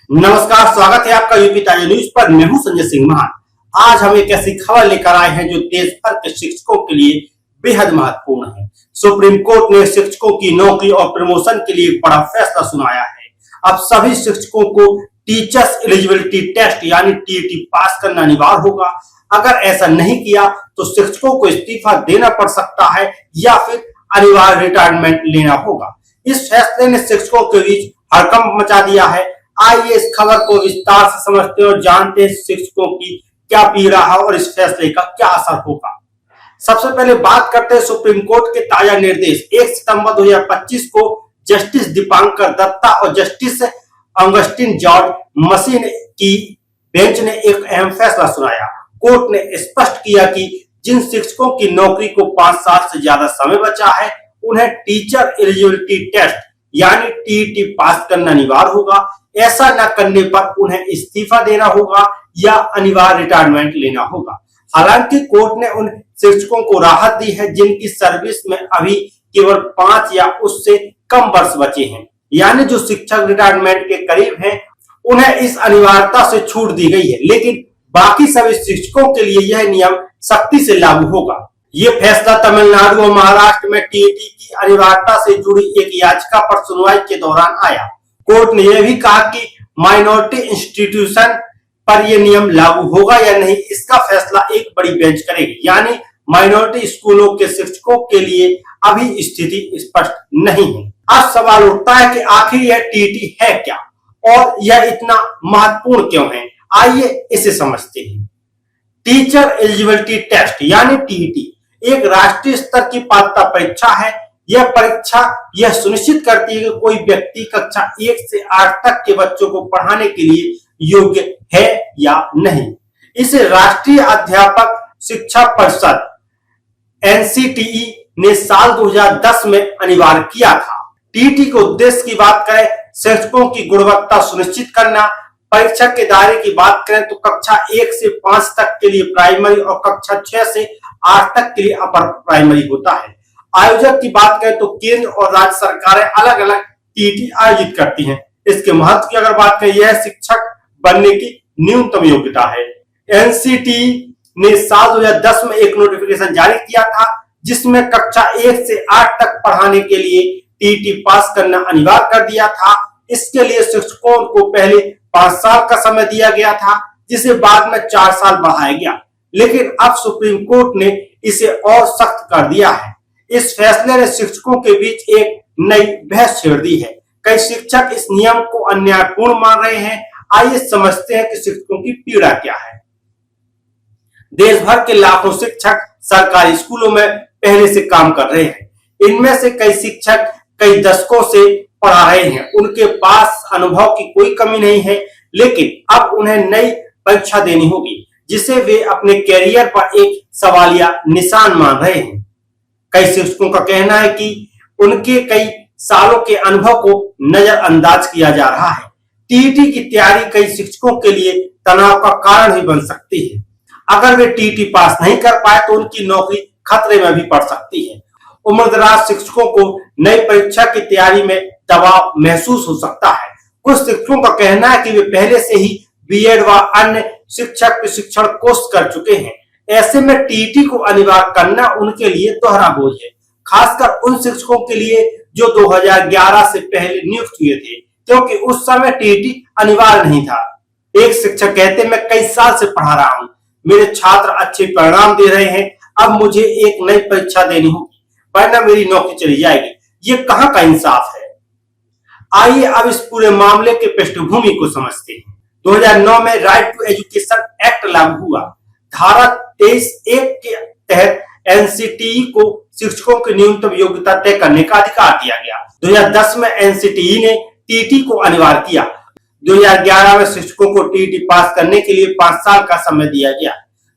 नमस्कार, स्वागत है आपका यूपी ताजा न्यूज पर। मैं हूं संजय सिंह महान। आज हम एक ऐसी खबर लेकर आए हैं जो देश भर के शिक्षकों के लिए बेहद महत्वपूर्ण है। सुप्रीम कोर्ट ने शिक्षकों की नौकरी और प्रमोशन के लिए एक बड़ा फैसला सुनाया है। अब सभी शिक्षकों को टीचर्स एलिजिबिलिटी टेस्ट यानी टीईटी पास करना अनिवार्य होगा। अगर ऐसा नहीं किया तो शिक्षकों को इस्तीफा देना पड़ सकता है या फिर अनिवार्य रिटायरमेंट लेना होगा। इस फैसले ने शिक्षकों के बीच हड़कंप मचा दिया है। आइए इस खबर को विस्तार से समझते हैं और जानते हैं शिक्षकों की क्या पीड़ा है और इस फैसले का क्या असर होगा। सबसे पहले बात करते हैं सुप्रीम कोर्ट के ताजा निर्देश। 1 सितंबर 2025 को जस्टिस दीपांकर दत्ता और जस्टिस ऑगस्टिन जॉर्ज मसीह की बेंच ने एक अहम फैसला सुनाया। कोर्ट ने स्पष्ट किया कि जिन शिक्षकों की नौकरी को 5 साल से ज्यादा समय बचा है उन्हें टीचर एलिजिबिलिटी टेस्ट यानी टीईटी पास करना अनिवार्य होगा। ऐसा न करने पर उन्हें इस्तीफा देना होगा या अनिवार्य रिटायरमेंट लेना होगा। हालांकि कोर्ट ने उन शिक्षकों को राहत दी है जिनकी सर्विस में अभी केवल 5 या उससे कम वर्ष बचे हैं, यानी जो शिक्षक रिटायरमेंट के करीब हैं, उन्हें इस अनिवार्यता से छूट दी गई है। लेकिन बाकी सभी शिक्षकों के लिए यह नियम सख्ती से लागू होगा। ये फैसला तमिलनाडु और महाराष्ट्र में टीईटी की अनिवार्यता से जुड़ी एक याचिका पर सुनवाई के दौरान आया। कोर्ट ने यह भी कहा कि माइनॉरिटी इंस्टीट्यूशन पर यह नियम लागू होगा या नहीं, इसका फैसला एक बड़ी बेंच करेगी। यानी माइनॉरिटी स्कूलों के शिक्षकों के लिए अभी स्थिति स्पष्ट नहीं है। अब सवाल उठता है कि आखिर यह टीईटी है क्या और यह इतना महत्वपूर्ण क्यों है। आइए इसे समझते हैं। टीचर एलिजिबिलिटी टेस्ट यानी टीईटी एक राष्ट्रीय स्तर की पात्रता परीक्षा है। यह परीक्षा यह सुनिश्चित करती है कि कोई व्यक्ति कक्षा 1 से 8 तक के बच्चों को पढ़ाने के लिए योग्य है या नहीं। इसे राष्ट्रीय अध्यापक शिक्षा परिषद एनसीटीई ने साल 2010 में अनिवार्य किया था। टीईटी के उद्देश्य की बात करें, शिक्षकों की गुणवत्ता सुनिश्चित करना। परीक्षा के दायरे की बात करें तो कक्षा 1 से 5 तक के लिए प्राइमरी और कक्षा 6 से 8 तक के लिए अपर प्राइमरी होता है। आयोजक की बात करें तो केंद्र और राज्य सरकारें अलग अलग टीईटी आयोजित करती हैं। इसके महत्व की अगर बात करें, यह शिक्षक बनने की न्यूनतम योग्यता है। एनसीटीई ने साल 2010 में एक नोटिफिकेशन जारी किया था जिसमें कक्षा 1 से 8 तक पढ़ाने के लिए टीईटी पास करना अनिवार्य कर दिया था। इसके लिए शिक्षकों को पहले 5 साल का समय दिया गया था, जिसे बाद में 4 साल बढ़ाया गया। लेकिन अब सुप्रीम कोर्ट ने इसे और सख्त कर दिया है। इस फैसले ने शिक्षकों के बीच एक नई बहस छेड़ दी है। कई शिक्षक इस नियम को अन्यायपूर्ण मान रहे हैं। आइए समझते हैं कि शिक्षकों की पीड़ा क्या है। देश भर के लाखों शिक्षक सरकारी स्कूलों में पहले से काम कर रहे हैं। इनमें से कई शिक्षक कई दशकों से पढ़ा रहे हैं। उनके पास अनुभव की कोई कमी नहीं है, लेकिन अब उन्हें नई परीक्षा देनी होगी जिसे वे अपने कैरियर पर एक सवालिया निशान मान रहे हैं। कई शिक्षकों का कहना है कि उनके कई सालों के अनुभव को नजरअंदाज किया जा रहा है। टीईटी की तैयारी कई शिक्षकों के लिए तनाव का कारण भी बन सकती है। अगर वे टीईटी पास नहीं कर पाए तो उनकी नौकरी खतरे में भी पड़ सकती है। उम्रदराज शिक्षकों को नई परीक्षा की तैयारी में दबाव महसूस हो सकता है। कुछ शिक्षकों का कहना है कि वे पहले से ही बीएड व अन्य शिक्षक प्रशिक्षण कोर्स कर चुके हैं। ऐसे में टीईटी को अनिवार्य करना उनके लिए दोहरा बोझ है, खासकर उन शिक्षकों के लिए जो 2011 से पहले नियुक्त हुए थे, क्योंकि उस समय टीईटी अनिवार्य नहीं था। एक शिक्षक कहते, मैं कई साल से पढ़ा रहा हूँ, मेरे छात्र अच्छे परिणाम दे रहे हैं, अब मुझे एक नई परीक्षा देनी होगी वरना मेरी नौकरी चली जाएगी। ये कहाँ का इंसाफ है। आइए अब इस पूरे मामले के पृष्ठभूमि को समझते हैं। 2009 में राइट टू एजुकेशन एक्ट लागू हुआ। धारा 23(1) के तहत एनसीटीई को शिक्षकों की न्यूनतम योग्यता तय करने का अधिकार दिया गया। 2010 में एनसीटीई ने टीईटी को अनिवार्य किया। 2011 में शिक्षकों को टीईटी पास करने के लिए 5 साल का समय दिया गया।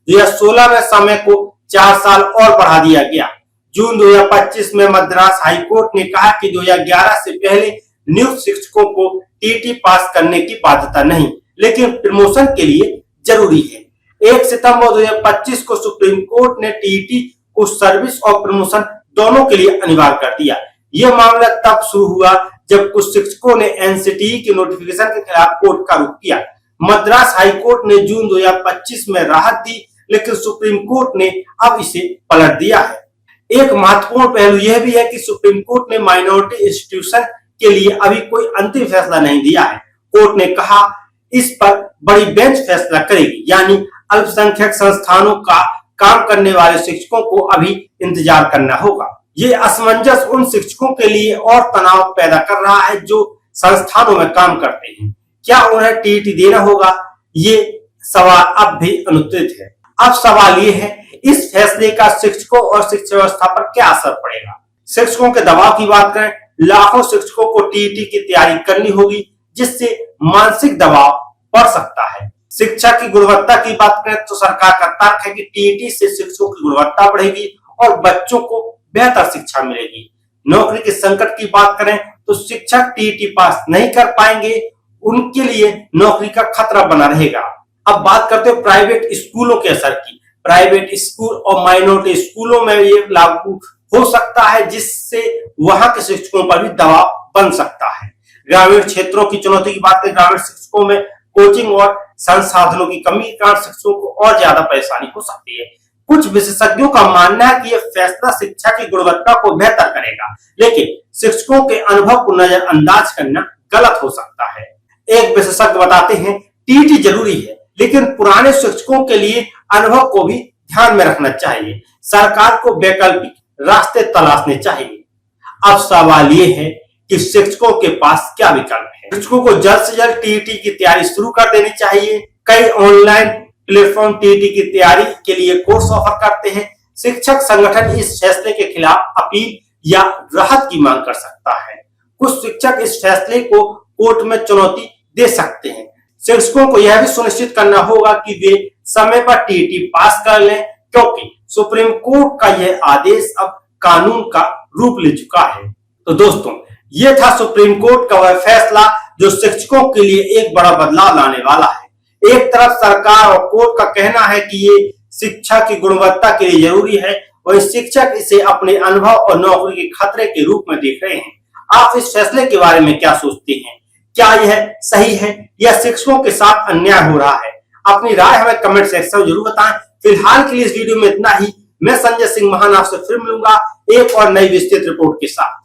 2016 में समय को 4 साल और बढ़ा दिया गया। जून 2025 में मद्रास हाई कोर्ट ने कहा कि 2011 से पहले नियुक्त शिक्षकों को टीईटी पास करने की बाध्यता नहीं, लेकिन प्रमोशन के लिए जरूरी है। 1 सितंबर 2025 को सुप्रीम कोर्ट ने टीईटी को सर्विस और प्रमोशन दोनों के लिए अनिवार्य कर दिया। यह मामला तब शुरू हुआ जब कुछ शिक्षकों ने एनसीटीई के नोटिफिकेशन के खिलाफ कोर्ट का रुख किया। मद्रास हाई कोर्ट ने जून 2025 में राहत दी, लेकिन सुप्रीम कोर्ट ने अब इसे पलट दिया है। एक महत्वपूर्ण पहलू यह भी है कि सुप्रीम कोर्ट ने माइनॉरिटी इंस्टीट्यूशन के लिए अभी कोई अंतिम फैसला नहीं दिया है। कोर्ट ने कहा इस पर बड़ी बेंच फैसला करेगी, यानी अल्पसंख्यक संस्थानों का काम करने वाले शिक्षकों को अभी इंतजार करना होगा। ये असमंजस उन शिक्षकों के लिए और तनाव पैदा कर रहा है जो संस्थानों में काम करते हैं। क्या उन्हें टीईटी देना होगा? ये सवाल अब भी अनुत्तरित है। अब सवाल ये है, इस फैसले का शिक्षकों और शिक्षा व्यवस्था पर क्या असर पड़ेगा? शिक्षकों के दबाव की बात करें, लाखों शिक्षकों को टीईटी की तैयारी करनी होगी, जिससे मानसिक दबाव बढ़ सकता है। शिक्षा की गुणवत्ता की बात करें तो सरकार का तर्क है कि टीईटी से शिक्षकों की गुणवत्ता बढ़ेगी और बच्चों को बेहतर शिक्षा मिलेगी। नौकरी के संकट की बात करें तो शिक्षक टीईटी पास नहीं कर पाएंगे, उनके लिए नौकरी का खतरा बना रहेगा। अब बात करते हैं प्राइवेट स्कूलों के असर की। प्राइवेट स्कूल और माइनॉरिटी स्कूलों में ये लागू हो सकता है, जिससे वहां के शिक्षकों पर भी दबाव बन सकता है। ग्रामीण क्षेत्रों की चुनौती की बात करें, ग्रामीण शिक्षकों में कोचिंग और संसाधनों की कमी के कारण शिक्षकों को और ज्यादा परेशानी हो सकती है। कुछ विशेषज्ञों का मानना है कि यह फैसला शिक्षा की गुणवत्ता को बेहतर करेगा, लेकिन शिक्षकों के अनुभव को नजरअंदाज करना गलत हो सकता है। एक विशेषज्ञ बताते हैं, टीईटी जरूरी है, लेकिन पुराने शिक्षकों के लिए अनुभव को भी ध्यान में रखना चाहिए। सरकार को वैकल्पिक रास्ते तलाशने चाहिए। अब सवाल ये है कि शिक्षकों के पास क्या विकल्प है। शिक्षकों को जल्द से जल्द टीईटी की तैयारी शुरू कर देनी चाहिए। कई ऑनलाइन प्लेटफॉर्म टीईटी की तैयारी के लिए कोर्स ऑफर करते हैं। शिक्षक संगठन इस फैसले के खिलाफ अपील या राहत की मांग कर सकता है। कुछ शिक्षक इस फैसले को कोर्ट में चुनौती दे सकते हैं। शिक्षकों को यह भी सुनिश्चित करना होगा कि वे समय पर टीईटी पास कर लें, क्योंकि सुप्रीम कोर्ट का यह आदेश अब कानून का रूप ले चुका है। तो दोस्तों, ये था सुप्रीम कोर्ट का वह फैसला जो शिक्षकों के लिए एक बड़ा बदलाव लाने वाला है। एक तरफ सरकार और कोर्ट का कहना है कि ये शिक्षा की गुणवत्ता के लिए जरूरी है, वहीं शिक्षक इसे अपने अनुभव और नौकरी के खतरे के रूप में देख रहे हैं। आप इस फैसले के बारे में क्या सोचते हैं? क्या यह सही है या शिक्षकों के साथ अन्याय हो रहा है? अपनी राय हमें कमेंट सेक्शन में जरूर बताएं। फिलहाल के लिए इस वीडियो में इतना ही। मैं संजय सिंह महान आपसे फिर मिलूंगा एक और नई विस्तृत रिपोर्ट के साथ।